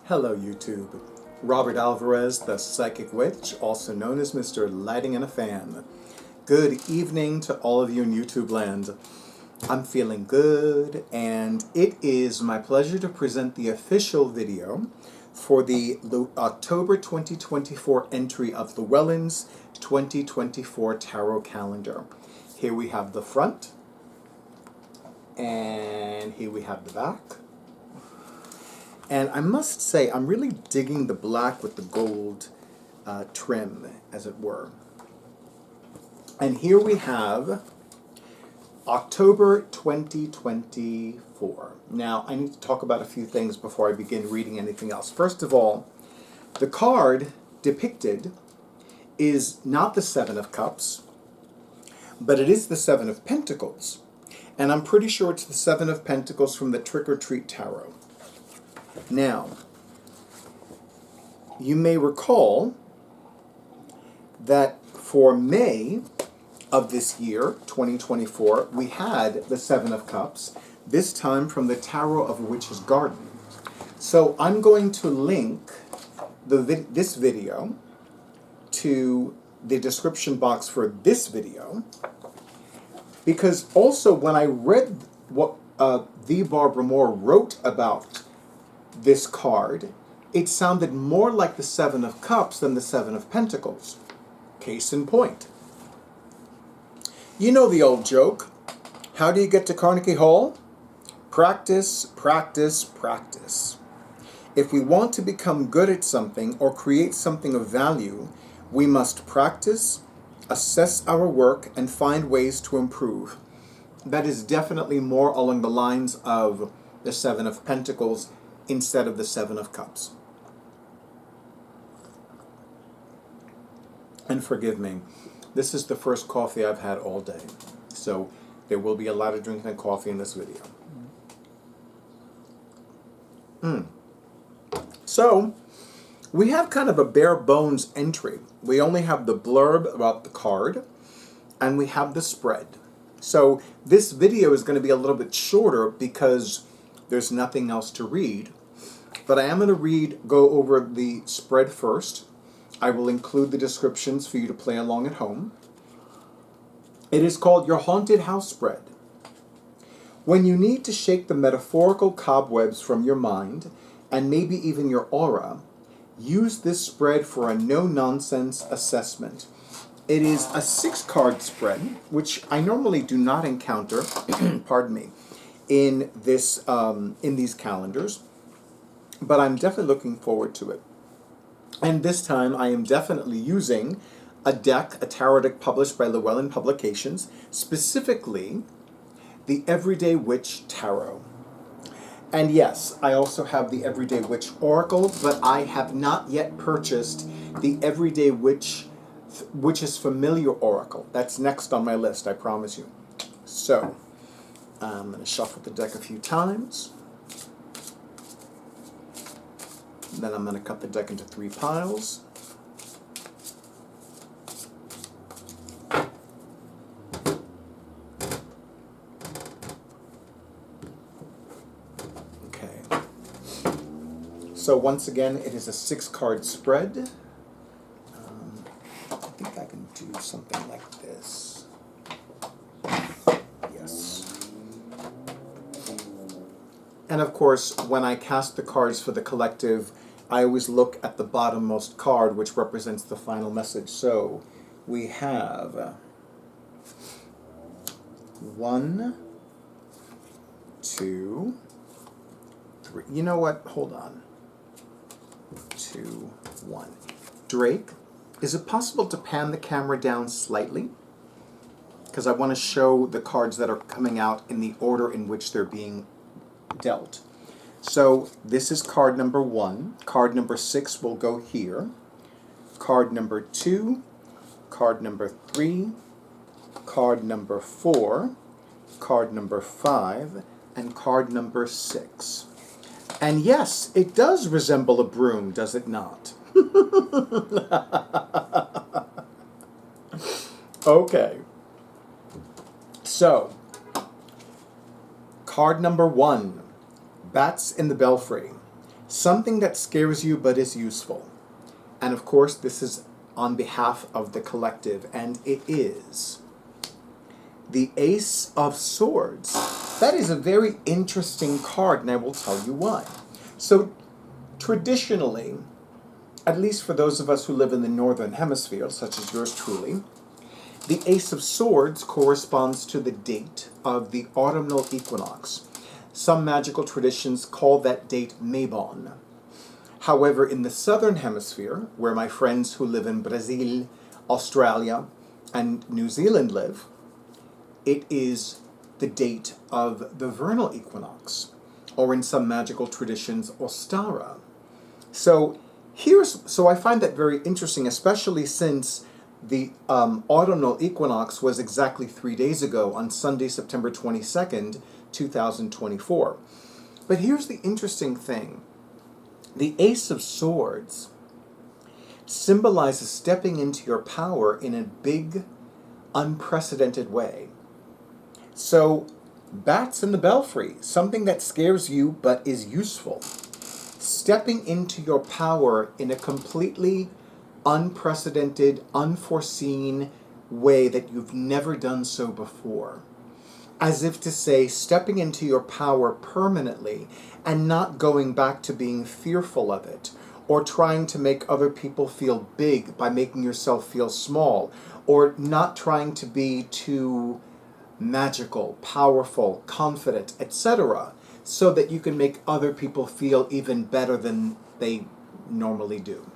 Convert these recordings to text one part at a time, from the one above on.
Hello YouTube. Robert Alvarez, the Psychic Witch, also known as Mr. Lighting in a Fan. Good evening to all of you in YouTubeland. I'm feeling good, and it is my pleasure to present the official video for the October 2024 entry of Llewellyn's 2024 Tarot Calendar. Here we have the front, and here we have the back. And I must say, I'm really digging the black with the gold trim, as it were. And here we have October 2024. Now, I need to talk about a few things before I begin reading anything else. First of all, the card depicted is not the Seven of Cups, but it is the Seven of Pentacles. And I'm pretty sure it's the Seven of Pentacles from the Trick or Treat Tarot. Now, you may recall that for May of this year, 2024, we had the Seven of Cups, this time from the Tarot of a Witch's Garden. So I'm going to link this video to the description box for this video, because also when I read what the Barbara Moore wrote about this card, it sounded more like the Seven of Cups than the Seven of Pentacles. Case in point. You know the old joke. How do you get to Carnegie Hall? Practice, practice, practice. If we want to become good at something or create something of value, we must practice, assess our work, and find ways to improve. That is definitely more along the lines of the Seven of Pentacles instead of the Seven of Cups. And forgive me, this is the first coffee I've had all day, so there will be a lot of drinking coffee in this video. So, we have kind of a bare bones entry. We only have the blurb about the card, and we have the spread. So, this video is going to be a little bit shorter because there's nothing else to read. But I am going to go over the spread first. I will include the descriptions for you to play along at home. It is called Your Haunted House Spread. When you need to shake the metaphorical cobwebs from your mind, and maybe even your aura, use this spread for a no-nonsense assessment. It is a 6-card spread, which I normally do not encounter, pardon me, in these calendars, but I'm definitely looking forward to it. And this time I am definitely using a tarot deck published by Llewellyn Publications, specifically the Everyday Witch Tarot. And yes, I also have the Everyday Witch Oracle, but I have not yet purchased the Everyday Witch's Familiar Oracle. That's next on my list, I promise you. So, I'm going to shuffle the deck a few times. Then I'm going to cut the deck into 3 piles. Okay. So once again, it is a 6-card spread. I think I can do something like this. Yes. And of course, when I cast the cards for the collective, I always look at the bottommost card, which represents the final message. So we have 1, 2, 3. You know what? Hold on. 2, 1. Drake, is it possible to pan the camera down slightly? Because I want to show the cards that are coming out in the order in which they're being dealt. So this is card number 1. Card number 6 will go here. Card number 2, card number 3, card number 4, card number 5, and card number 6. And yes, it does resemble a broom, does it not? Okay. So, card number 1. Bats in the Belfry. Something that scares you but is useful. And of course, this is on behalf of the collective, and it is the Ace of Swords. That is a very interesting card, and I will tell you why. So, traditionally, at least for those of us who live in the Northern Hemisphere, such as yours truly, the Ace of Swords corresponds to the date of the autumnal equinox. Some magical traditions call that date Mabon. However, in the Southern Hemisphere, where my friends who live in Brazil, Australia, and New Zealand live, it is the date of the vernal equinox, or in some magical traditions, Ostara. So I find that very interesting, especially since the autumnal equinox was exactly 3 days ago on Sunday, September 22nd, 2024. But here's the interesting thing. The Ace of Swords symbolizes stepping into your power in a big, unprecedented way. So, bats in the belfry, something that scares you but is useful. Stepping into your power in a completely unprecedented, unforeseen way that you've never done so before. As if to say, stepping into your power permanently and not going back to being fearful of it, or trying to make other people feel big by making yourself feel small, or not trying to be too magical, powerful, confident, etc., so that you can make other people feel even better than they normally do.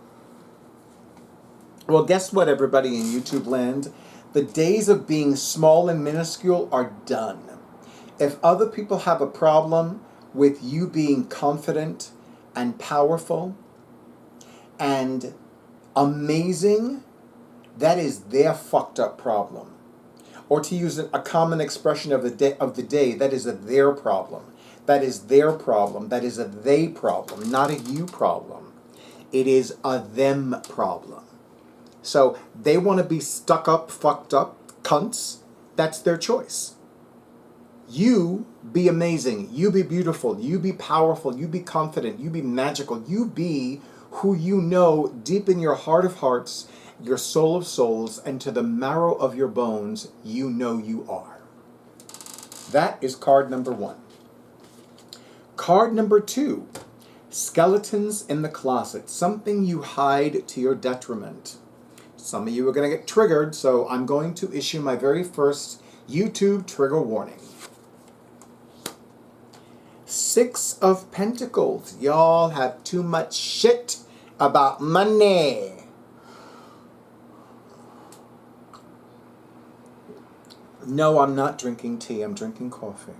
Well, guess what, everybody in YouTube land? The days of being small and minuscule are done. If other people have a problem with you being confident and powerful and amazing, that is their fucked up problem. Or to use a common expression of the day, that is a their problem. That is their problem. That is a they problem, not a you problem. It is a them problem. So they want to be stuck up, fucked up cunts. That's their choice. You be amazing. You be beautiful. You be powerful. You be confident. You be magical. You be who you know deep in your heart of hearts, your soul of souls, and to the marrow of your bones, you know you are. That is card number 1. Card number 2, skeletons in the closet, something you hide to your detriment. Some of you are going to get triggered, so I'm going to issue my very first YouTube trigger warning. 6 of Pentacles. Y'all have too much shit about money. No, I'm not drinking tea. I'm drinking coffee.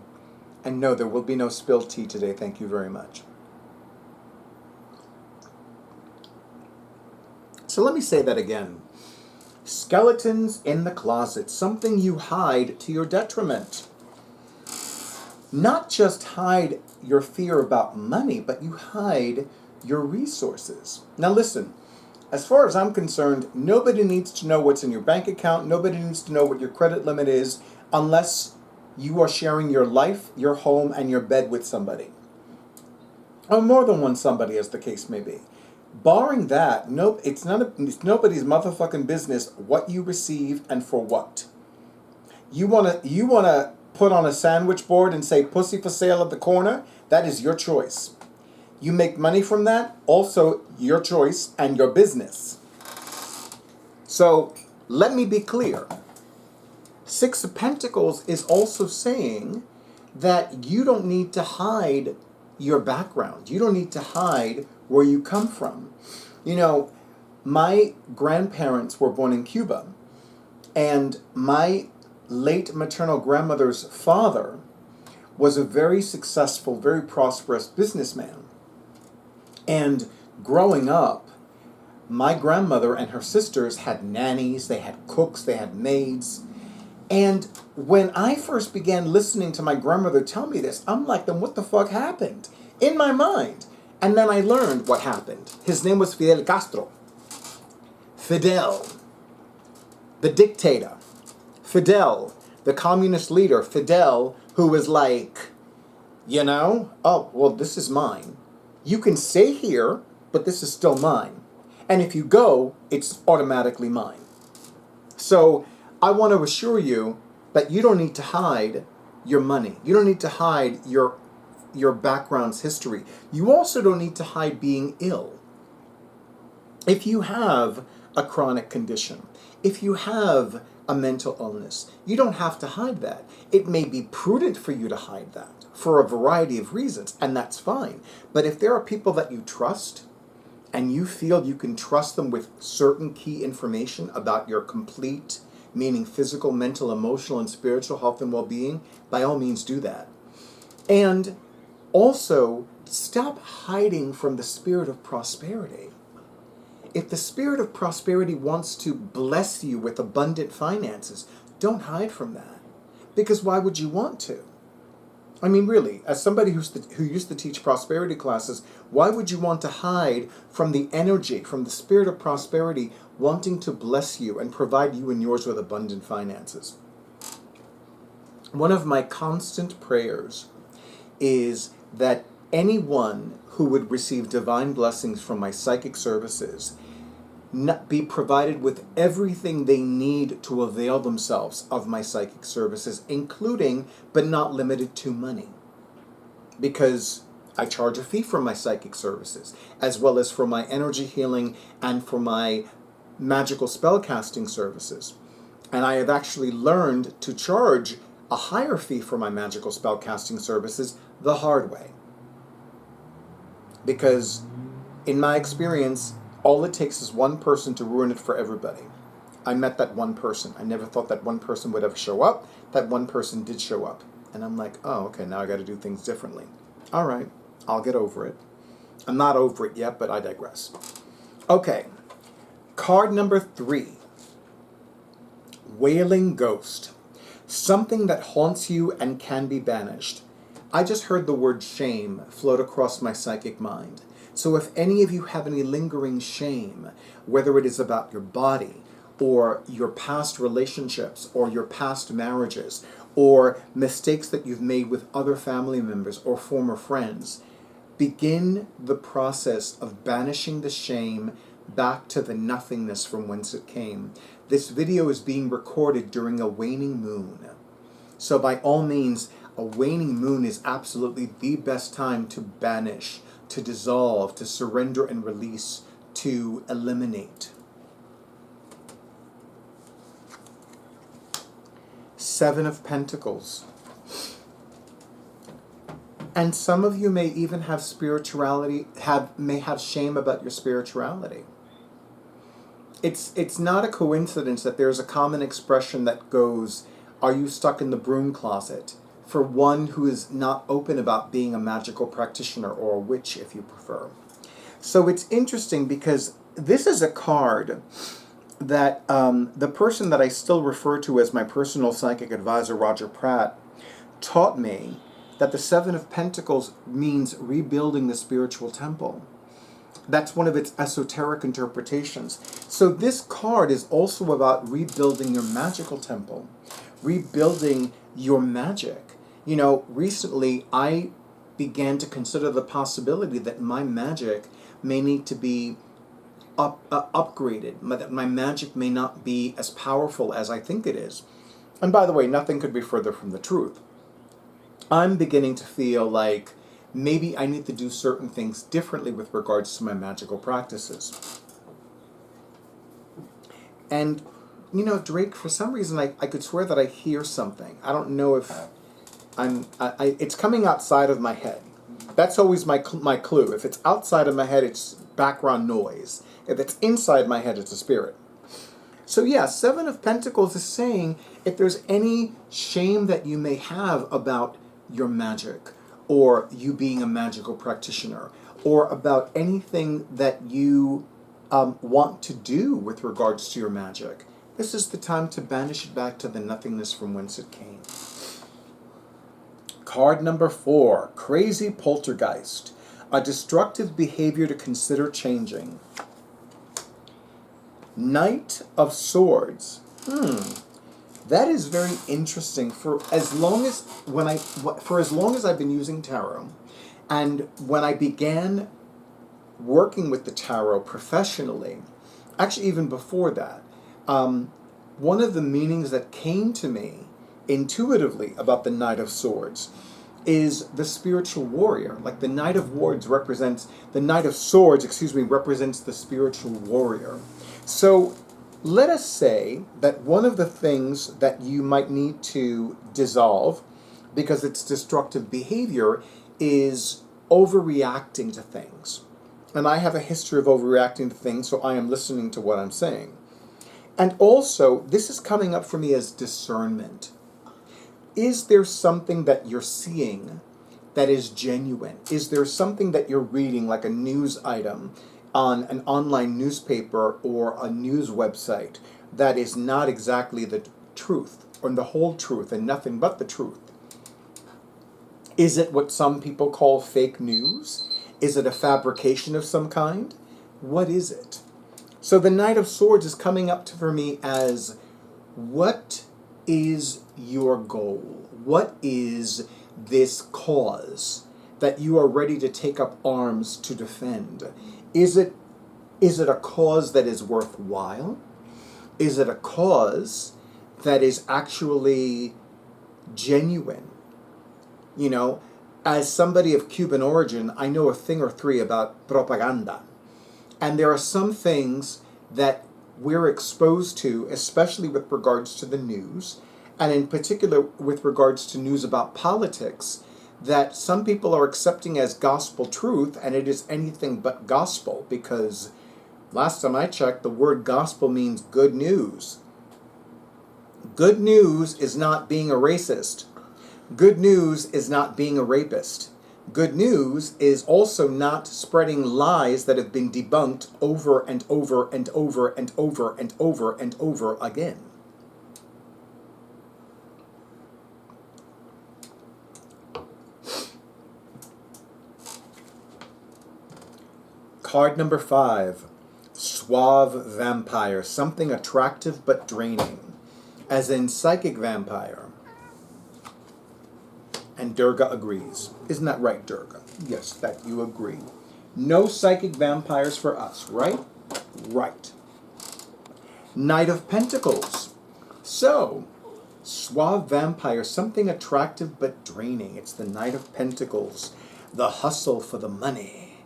And no, there will be no spilled tea today. Thank you very much. So let me say that again. Skeletons in the closet, something you hide to your detriment. Not just hide your fear about money, but you hide your resources. Now listen, as far as I'm concerned, nobody needs to know what's in your bank account. Nobody needs to know what your credit limit is unless you are sharing your life, your home, and your bed with somebody. Or more than one somebody, as the case may be. Barring that, it's nobody's motherfucking business what you receive and for what. You wanna put on a sandwich board and say pussy for sale at the corner? That is your choice. You make money from that, also your choice and your business. So let me be clear. 6 of Pentacles is also saying that you don't need to hide your background. You don't need to hide where you come from. You know, my grandparents were born in Cuba, and my late maternal grandmother's father was a very successful, very prosperous businessman. And growing up, my grandmother and her sisters had nannies, they had cooks, they had maids. And when I first began listening to my grandmother tell me this, I'm like, then what the fuck happened? In my mind. And then I learned what happened. His name was Fidel Castro. Fidel, the dictator. Fidel, the communist leader. Fidel, who was like, oh, well, this is mine. You can stay here, but this is still mine. And if you go, it's automatically mine. So I want to assure you that you don't need to hide your money. You don't need to hide your background's history. You also don't need to hide being ill. If you have a chronic condition, if you have a mental illness, you don't have to hide that. It may be prudent for you to hide that for a variety of reasons, and that's fine. But if there are people that you trust, and you feel you can trust them with certain key information about your complete, meaning physical, mental, emotional, and spiritual health and well-being, by all means do that. And also, stop hiding from the spirit of prosperity. If the spirit of prosperity wants to bless you with abundant finances, don't hide from that. Because why would you want to? I mean, really, as somebody who used to teach prosperity classes, why would you want to hide from the energy, from the spirit of prosperity, wanting to bless you and provide you and yours with abundant finances? One of my constant prayers is that anyone who would receive divine blessings from my psychic services be provided with everything they need to avail themselves of my psychic services, including, but not limited to, money. Because I charge a fee for my psychic services, as well as for my energy healing and for my magical spellcasting services. And I have actually learned to charge a higher fee for my magical spellcasting services the hard way. Because in my experience, all it takes is one person to ruin it for everybody. I met that one person. I never thought that one person would ever show up. That one person did show up. And I'm like, oh, okay, now I got to do things differently. All right, I'll get over it. I'm not over it yet, but I digress. Okay, card number 3. Wailing Ghost. Something that haunts you and can be banished. I just heard the word shame float across my psychic mind. So if any of you have any lingering shame, whether it is about your body, or your past relationships, or your past marriages, or mistakes that you've made with other family members or former friends, begin the process of banishing the shame back to the nothingness from whence it came. This video is being recorded during a waning moon. So by all means, a waning moon is absolutely the best time to banish, to dissolve, to surrender and release, to eliminate. 7 of Pentacles. And some of you may even have spirituality, may have shame about your spirituality. It's not a coincidence that there's a common expression that goes, are you stuck in the broom closet? For one who is not open about being a magical practitioner, or a witch if you prefer. So it's interesting because this is a card that the person that I still refer to as my personal psychic advisor, Roger Pratt, taught me that the 7 of Pentacles means rebuilding the spiritual temple. That's one of its esoteric interpretations. So this card is also about rebuilding your magical temple, rebuilding your magic. You know, recently I began to consider the possibility that my magic may need to be upgraded, that my magic may not be as powerful as I think it is. And by the way, nothing could be further from the truth. I'm beginning to feel like maybe I need to do certain things differently with regards to my magical practices. And, you know, Drake, for some reason, I could swear that I hear something. I don't know if it's coming outside of my head. That's always my clue. If it's outside of my head, it's background noise. If it's inside my head, it's a spirit. So yeah, 7 of Pentacles is saying if there's any shame that you may have about your magic, or you being a magical practitioner, or about anything that you want to do with regards to your magic, this is the time to banish it back to the nothingness from whence it came. Card number 4, Crazy Poltergeist. A destructive behavior to consider changing. Knight of Swords. That is very interesting. For as long as I've been using tarot, and when I began working with the tarot professionally, actually even before that, one of the meanings that came to me intuitively about the Knight of Swords is the spiritual warrior. Like the Knight of Swords represents the spiritual warrior. So let us say that one of the things that you might need to dissolve because it's destructive behavior is overreacting to things. And I have a history of overreacting to things, so I am listening to what I'm saying. And also, this is coming up for me as discernment. Is there something that you're seeing that is genuine? Is there something that you're reading, like a news item on an online newspaper or a news website, that is not exactly the truth, or the whole truth, and nothing but the truth? Is it what some people call fake news? Is it a fabrication of some kind? What is it? So the Knight of Swords is coming up for me as, what is your goal? What is this cause that you are ready to take up arms to defend? Is it a cause that is worthwhile? Is it a cause that is actually genuine? You know, as somebody of Cuban origin, I know a thing or three about propaganda. And there are some things that we're exposed to, especially with regards to the news, and in particular with regards to news about politics, that some people are accepting as gospel truth, and it is anything but gospel, because last time I checked, the word gospel means good news. Good news is not being a racist. Good news is not being a rapist. Good news is also not spreading lies that have been debunked over and over and over and over and over and over again. Card number 5, Suave Vampire, something attractive but draining, as in psychic vampire. And Durga agrees. Isn't that right, Durga? Yes, that you agree. No psychic vampires for us, right? Right. Knight of Pentacles. So, Suave Vampire, something attractive but draining. It's the Knight of Pentacles. The hustle for the money.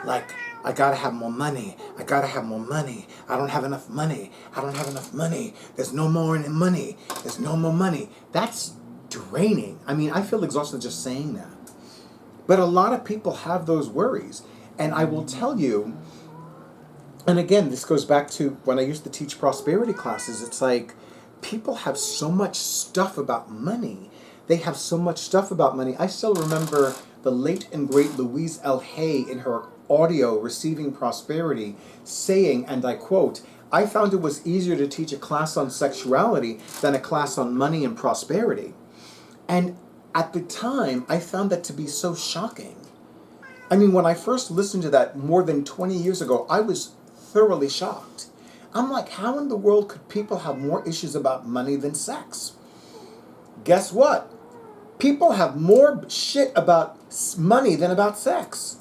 Like, I gotta have more money. I gotta have more money. I don't have enough money. I don't have enough money. There's no more money. There's no more money. That's draining. I mean, I feel exhausted just saying that. But a lot of people have those worries. And I will tell you, and again, this goes back to when I used to teach prosperity classes, it's like people have so much stuff about money. They have so much stuff about money. I still remember the late and great Louise L. Hay in her audio Receiving Prosperity saying, and I quote, "I found it was easier to teach a class on sexuality than a class on money and prosperity." And at the time, I found that to be so shocking. I mean, when I first listened to that more than 20 years ago, I was thoroughly shocked. I'm like, how in the world could people have more issues about money than sex? Guess what? People have more shit about money than about sex.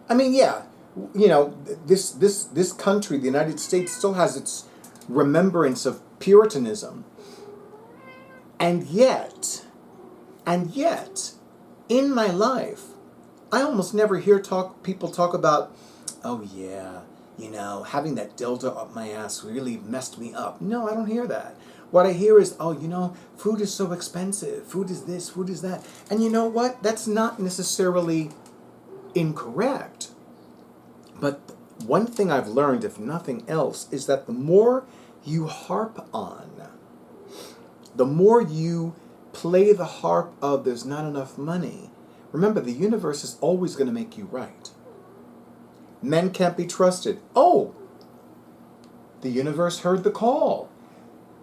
I mean, yeah, you know, this country, the United States, still has its remembrance of Puritanism. And yet, in my life, I almost never hear people talk about, oh yeah, you know, having that dildo up my ass really messed me up. No, I don't hear that. What I hear is, oh, you know, food is so expensive. Food is this, food is that. And you know what? That's not necessarily incorrect. But one thing I've learned, if nothing else, is that the more you harp on, the more you play the harp of there's not enough money, remember, the universe is always going to make you right. Men can't be trusted. Oh, the universe heard the call.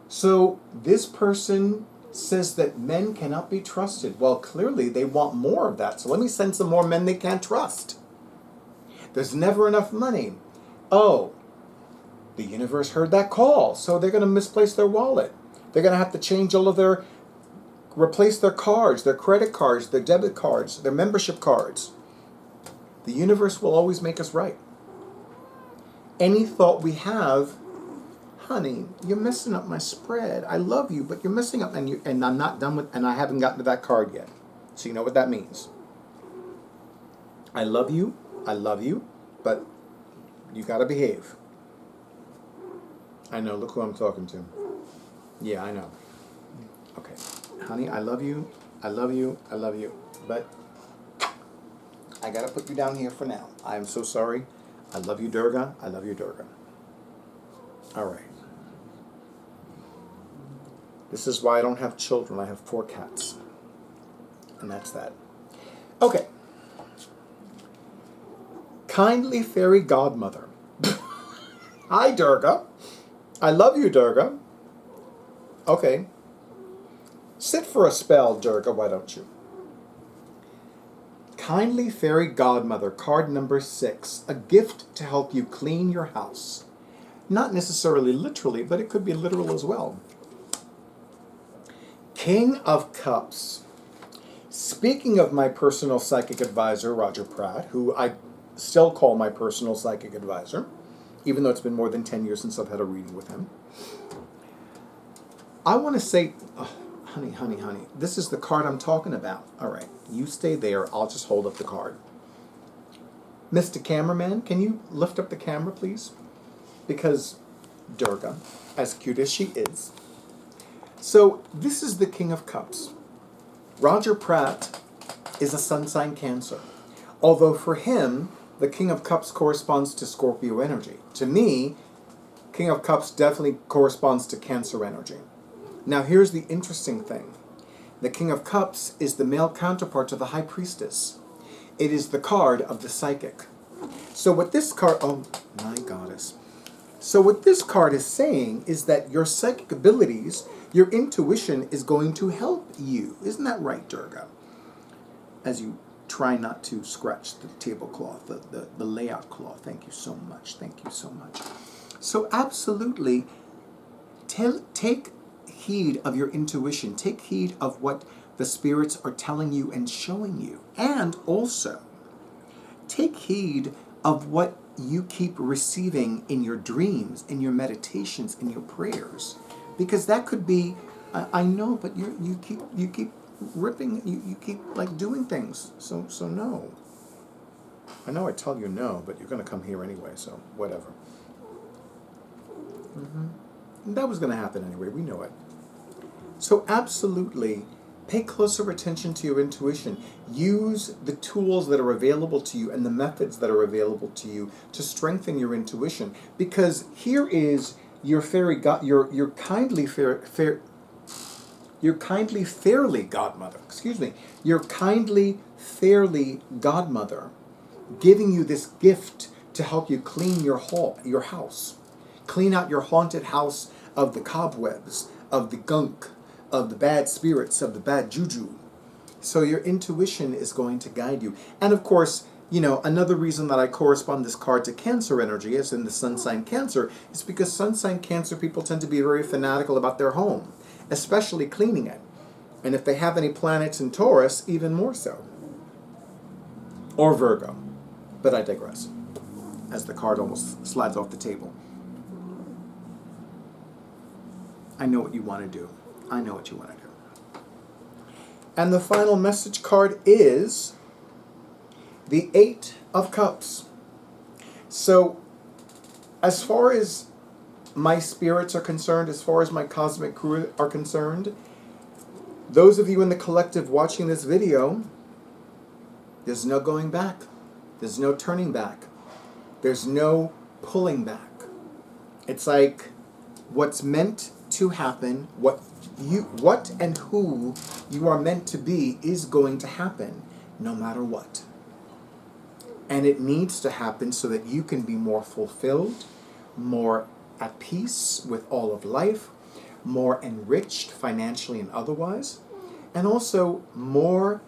So this person says that men cannot be trusted. Well, clearly they want more of that. So let me send some more men they can't trust. There's never enough money. Oh, the universe heard that call. So they're going to misplace their wallet. They're going to have to change all of replace their cards, their credit cards, their debit cards, their membership cards. The universe will always make us right. Any thought we have, honey, you're messing up my spread. I love you, but you're messing up, and I'm not done with, and I haven't gotten to that card yet. So you know what that means. I love you, but you gotta behave. I know, look who I'm talking to. Yeah, I know. Okay, honey, I love you, but I gotta put you down here for now. I am so sorry. I love you, Durga. I love you, Durga. All right. This is why I don't have children. I have 4 cats. And that's that. Okay. Kindly Fairy Godmother. Hi, Durga. I love you, Durga. Okay. Sit for a spell, Durga, why don't you? Kindly Fairy Godmother, card number 6. A gift to help you clean your house. Not necessarily literally, but it could be literal as well. King of Cups. Speaking of my personal psychic advisor, Roger Pratt, who I still call my personal psychic advisor, even though it's been more than 10 years since I've had a reading with him. I want to say, oh, honey, this is the card I'm talking about. All right, you stay there. I'll just hold up the card. Mr. Cameraman, can you lift up the camera, please? Because Durga, as cute as she is. So this is the King of Cups. Roger Pratt is a sun sign Cancer. Although for him, the King of Cups corresponds to Scorpio energy. To me, King of Cups definitely corresponds to Cancer energy. Now here's the interesting thing. The King of Cups is the male counterpart to the High Priestess. It is the card of the psychic. So what this card, oh my goddess. So what this card is saying is that your psychic abilities, your intuition is going to help you. Isn't that right, Durga? As you try not to scratch the tablecloth, the layout cloth. Thank you so much. Thank you so much. So absolutely, take heed of your intuition. Take heed of what the spirits are telling you and showing you. And also, take heed of what you keep receiving in your dreams, in your meditations, in your prayers. Because that could be, I know, but you keep ripping, you keep like doing things. So no. I know I tell you no, but you're going to come here anyway, so whatever. That was going to happen anyway, we know it. So absolutely, pay closer attention to your intuition. Use the tools that are available to you and the methods that are available to you to strengthen your intuition. Because here is your your kindly fairly godmother. Excuse me. Your kindly fairly godmother, giving you this gift to help you clean your house, clean out your haunted house of the cobwebs, of the gunk, of the bad spirits, of the bad juju. So your intuition is going to guide you. And of course, you know, another reason that I correspond this card to Cancer energy, as in the sun sign Cancer, is because sun sign Cancer people tend to be very fanatical about their home, especially cleaning it. And if they have any planets in Taurus, even more so. Or Virgo. But I digress, as the card almost slides off the table. I know what you want to do. I know what you want to do. And the final message card is the 8 of Cups. So, as far as my spirits are concerned, as far as my cosmic crew are concerned, those of you in the collective watching this video, there's no going back. There's no turning back. There's no pulling back. It's like what's meant to happen, what and who you are meant to be is going to happen no matter what. And it needs to happen so that you can be more fulfilled, more at peace with all of life, more enriched financially and otherwise, and also more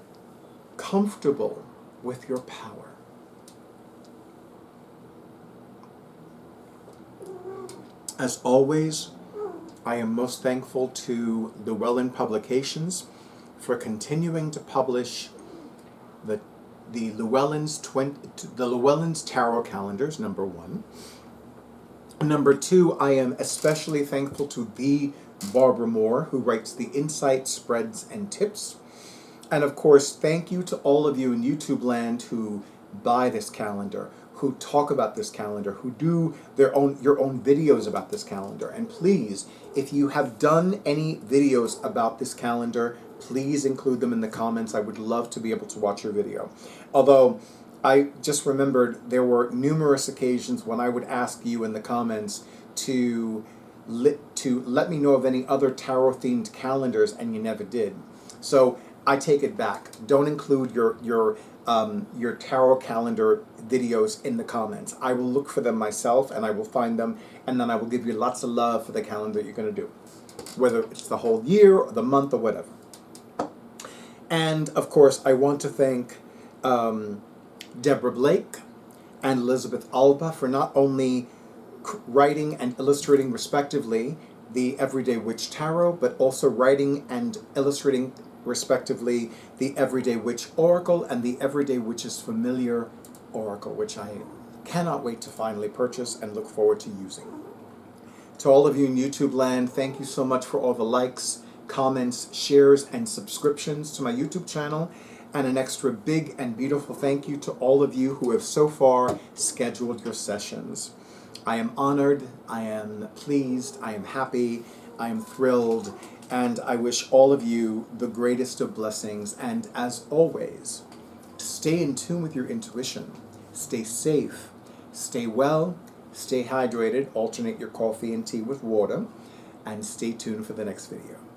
comfortable with your power. As always, I am most thankful to Llewellyn Publications for continuing to publish the the Llewellyn's Tarot Calendars, number 1. Number 2, I am especially thankful to the Barbara Moore, who writes the insights, spreads, and tips. And of course, thank you to all of you in YouTube land who buy this calendar, who talk about this calendar, who do your own videos about this calendar. And please, if you have done any videos about this calendar, please include them in the comments. I would love to be able to watch your video. Although, I just remembered there were numerous occasions when I would ask you in the comments to let me know of any other tarot-themed calendars, and you never did. So I take it back. Don't include your tarot calendar videos in the comments. I will look for them myself, and I will find them, and then I will give you lots of love for the calendar you're going to do, whether it's the whole year or the month or whatever. And of course, I want to thank Deborah Blake and Elizabeth Alba for not only writing and illustrating respectively the Everyday Witch Tarot, but also writing and illustrating respectively the Everyday Witch Oracle and the Everyday Witch's Familiar Oracle, which I cannot wait to finally purchase and look forward to using. To all of you in YouTube land, thank you so much for all the likes, comments, shares, and subscriptions to my YouTube channel. And an extra big and beautiful thank you to all of you who have so far scheduled your sessions. I am honored, I am pleased, I am happy, I am thrilled, and I wish all of you the greatest of blessings. And as always, stay in tune with your intuition, stay safe, stay well, stay hydrated, alternate your coffee and tea with water, and stay tuned for the next video.